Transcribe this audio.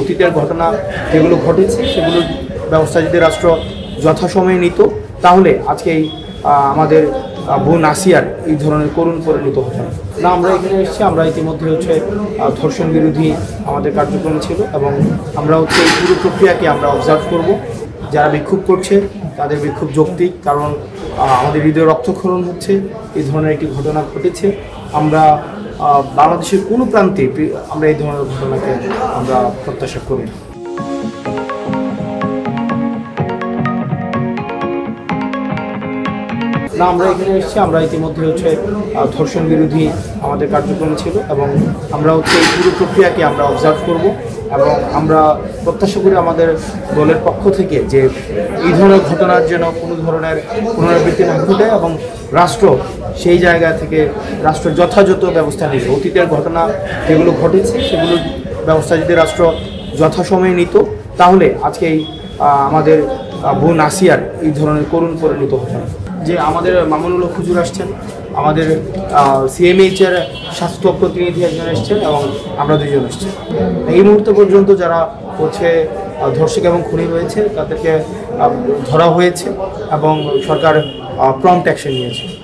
অতীতের ঘটনা যেগুলো ঘটেছে সেগুলোর ব্যবস্থা যদি রাষ্ট্র যথাসময়ে নিত তাহলে আজকে এই আমাদের বোন আসিয়ার এই ধরনের করুণ পরিণত হতো না। আমরা এখানে এসেছি, আমরা ইতিমধ্যে ধর্ষণ বিরোধী আমাদের কার্যক্রম ছিল এবং আমরা এই পুরো প্রক্রিয়াকে আমরা অবজার্ভ করব। যারা বিক্ষোভ করছে তাদের বিক্ষোভ যৌক্তিক, কারণ আমাদের হৃদয়ে রক্তক্ষরণ হচ্ছে, এই ধরনের একটি ঘটনা ঘটেছে। আমরা বাংলাদেশের কোনো প্রান্তে আমরা এই ধরনের ঘটনাকে আমরা প্রত্যাশা করি না। আমরা এখানে এসেছি, আমরা ইতিমধ্যে ধর্ষণ বিরোধী আমাদের কার্যক্রম ছিল এবং আমরা এই পুরো প্রক্রিয়াকে আমরা অবজার্ভ করব এবং আমরা প্রত্যাশা করি আমাদের দলের পক্ষ থেকে যে এই ধরনের ঘটনার যেন কোনো ধরনের পুনরাবৃত্তি না ঘটে এবং রাষ্ট্র সেই জায়গা থেকে রাষ্ট্র যথাযথ ব্যবস্থা নেবে। অতীতের ঘটনা যেগুলো ঘটেছে সেগুলোর ব্যবস্থা যদি রাষ্ট্র যথাসময়ে নিত তাহলে আজকে আমাদের বোন আসিয়ার এই ধরনের করুণ পরিণত হতো না। যে আমাদের মামুনুল হক হুজুর আসছেন, আমাদের সিএমএইচের স্বাস্থ্য প্রতিনিধি একজন এসছেন এবং আমরা দুজন এসছি। এই মুহূর্ত পর্যন্ত যারা ধর্ষক এবং খুনি হয়েছে তাদেরকে ধরা হয়েছে এবং সরকার প্রম্পট অ্যাকশন নিয়েছে।